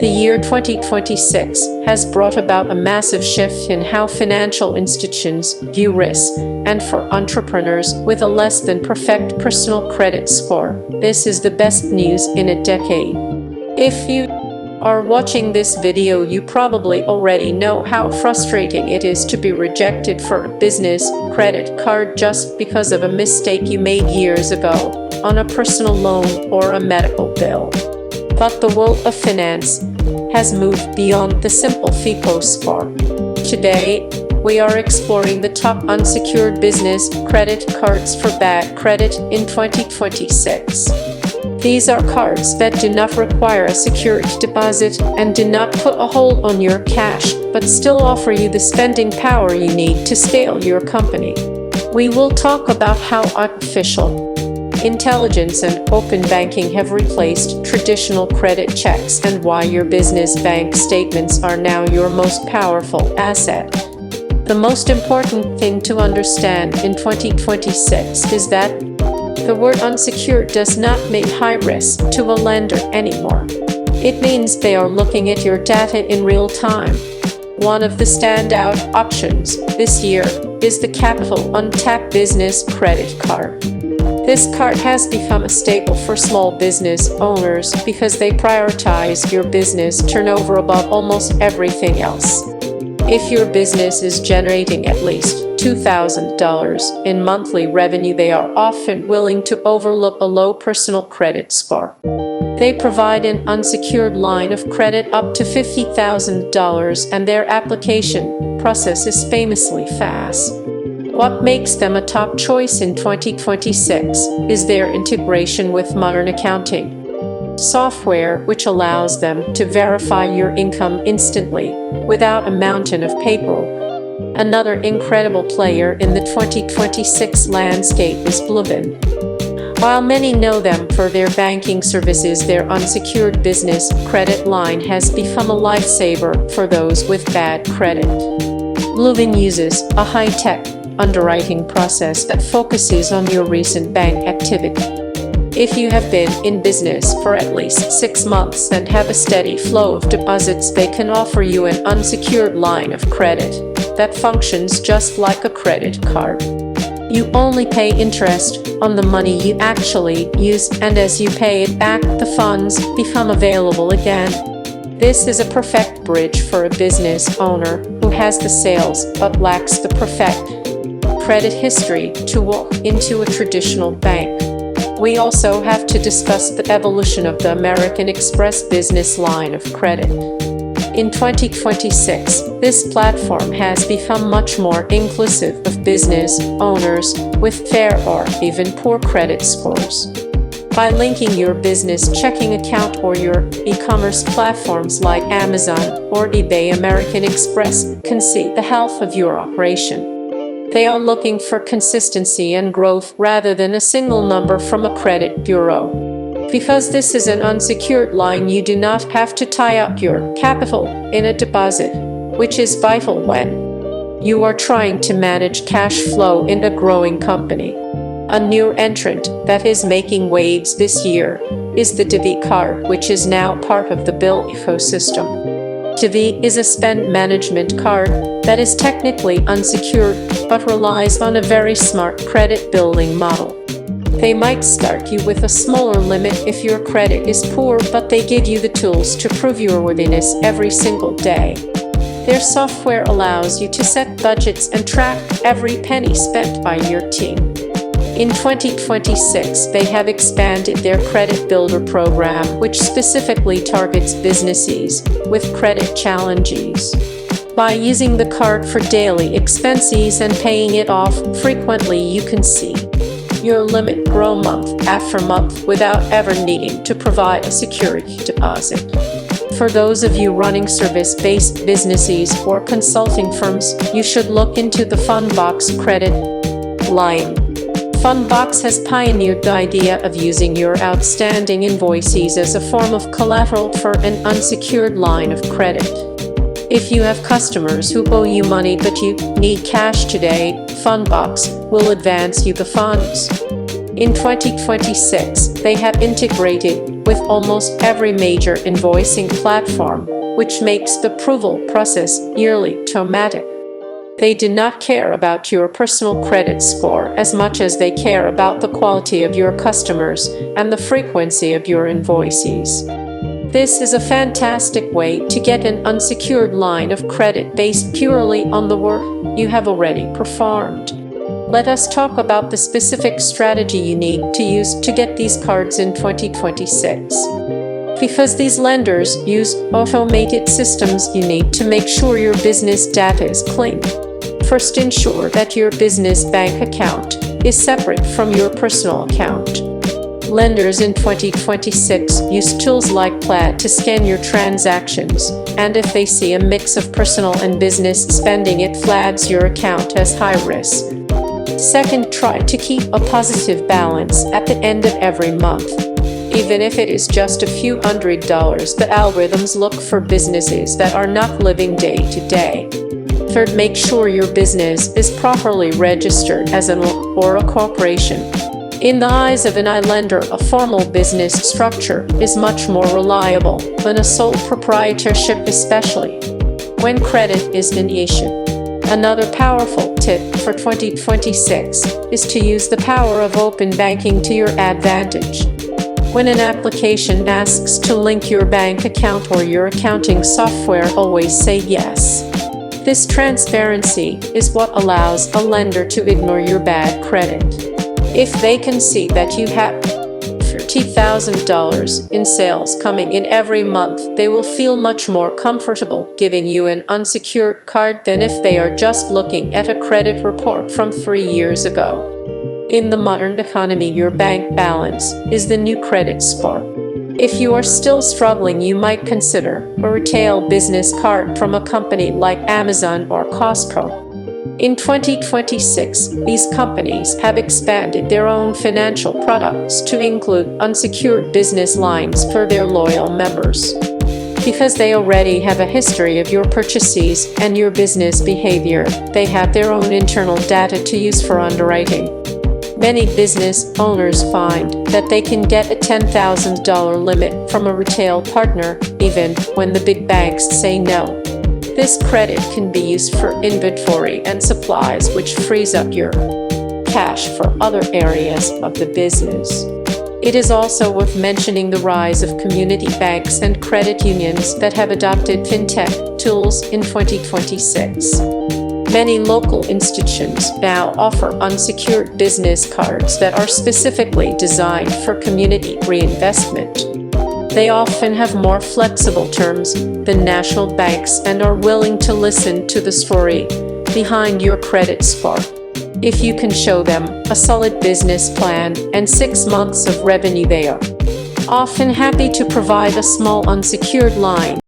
The year 2026 has brought about a massive shift in how financial institutions view risk, and for entrepreneurs with a less than perfect personal credit score, this is the best news in a decade. If you are watching this video, you probably already know how frustrating it is to be rejected for a business credit card just because of a mistake you made years ago on a personal loan or a medical bill. But the world of finance has moved beyond the simple FICO score. Today, we are exploring the top unsecured business credit cards for bad credit in 2026. These are cards that do not require a secured deposit and do not put a hold on your cash, but still offer you the spending power you need to scale your company. We will talk about how artificial intelligence and open banking have replaced traditional credit checks and why your business bank statements are now your most powerful asset. The most important thing to understand in 2026 is that the word unsecured does not mean high risk to a lender anymore. It means they are looking at your data in real time. One of the standout options this year is the Capital Untapped Business Credit Card. This card has become a staple for small business owners because they prioritize your business turnover above almost everything else. If your business is generating at least $2,000 in monthly revenue, they are often willing to overlook a low personal credit score. They provide an unsecured line of credit up to $50,000, and their application process is famously fast. What makes them a top choice in 2026 is their integration with modern accounting software, which allows them to verify your income instantly without a mountain of paper. Another incredible player in the 2026 landscape is Bluevin. While many know them for their banking services, their unsecured business credit line has become a lifesaver for those with bad credit. Bluevin uses a high-tech underwriting process that focuses on your recent bank activity. If you have been in business for at least 6 months and have a steady flow of deposits, they can offer you an unsecured line of credit that functions just like a credit card. You only pay interest on the money you actually use, and as you pay it back, the funds become available again. This is a perfect bridge for a business owner who has the sales but lacks the perfect credit history to walk into a traditional bank. We also have to discuss the evolution of the American Express business line of credit. In 2026, this platform has become much more inclusive of business owners with fair or even poor credit scores. By linking your business checking account or your e-commerce platforms like Amazon or eBay, American Express can see the health of your operation. They are looking for consistency and growth rather than a single number from a credit bureau. Because this is an unsecured line, you do not have to tie up your capital in a deposit, which is vital when you are trying to manage cash flow in a growing company. A new entrant that is making waves this year is the Divi card, which is now part of the Bill ecosystem. Divi is a spend management card that is technically unsecured but relies on a very smart credit building model. They might start you with a smaller limit if your credit is poor, but they give you the tools to prove your worthiness every single day. Their software allows you to set budgets and track every penny spent by your team. In 2026, they have expanded their credit builder program, which specifically targets businesses with credit challenges. By using the card for daily expenses and paying it off frequently, you can see your limit grow month after month without ever needing to provide a security deposit. For those of you running service-based businesses or consulting firms, you should look into the Fundbox credit line. Fundbox has pioneered the idea of using your outstanding invoices as a form of collateral for an unsecured line of credit. If you have customers who owe you money but you need cash today, Fundbox will advance you the funds. In 2026, they have integrated with almost every major invoicing platform, which makes the approval process nearly automatic. They do not care about your personal credit score as much as they care about the quality of your customers and the frequency of your invoices. This is a fantastic way to get an unsecured line of credit based purely on the work you have already performed. Let us talk about the specific strategy you need to use to get these cards in 2026. Because these lenders use automated systems, you need to make sure your business data is clean. First, ensure that your business bank account is separate from your personal account. Lenders in 2026 use tools like Plaid to scan your transactions, and if they see a mix of personal and business spending, it flags your account as high risk. Second, try to keep a positive balance at the end of every month. Even if it is just a few $100s, the algorithms look for businesses that are not living day to day. Third, make sure your business is properly registered as an or a corporation. In the eyes of an lender, a formal business structure is much more reliable than a sole proprietorship, especially when credit is an issue. Another powerful tip for 2026 is to use the power of open banking to your advantage. When an application asks to link your bank account or your accounting software, always say yes. This transparency is what allows a lender to ignore your bad credit. If they can see that you have $30,000 in sales coming in every month, they will feel much more comfortable giving you an unsecured card than if they are just looking at a credit report from 3 years ago. In the modern economy, your bank balance is the new credit score. If you are still struggling, you might consider a retail business card from a company like Amazon or Costco. In 2026, these companies have expanded their own financial products to include unsecured business lines for their loyal members. Because they already have a history of your purchases and your business behavior, they have their own internal data to use for underwriting. Many business owners find that they can get a $10,000 limit from a retail partner, even when the big banks say no. This credit can be used for inventory and supplies, which frees up your cash for other areas of the business. It is also worth mentioning the rise of community banks and credit unions that have adopted fintech tools in 2026. Many local institutions now offer unsecured business cards that are specifically designed for community reinvestment. They often have more flexible terms than national banks and are willing to listen to the story behind your credit score. If you can show them a solid business plan and 6 months of revenue, they are often happy to provide a small unsecured line.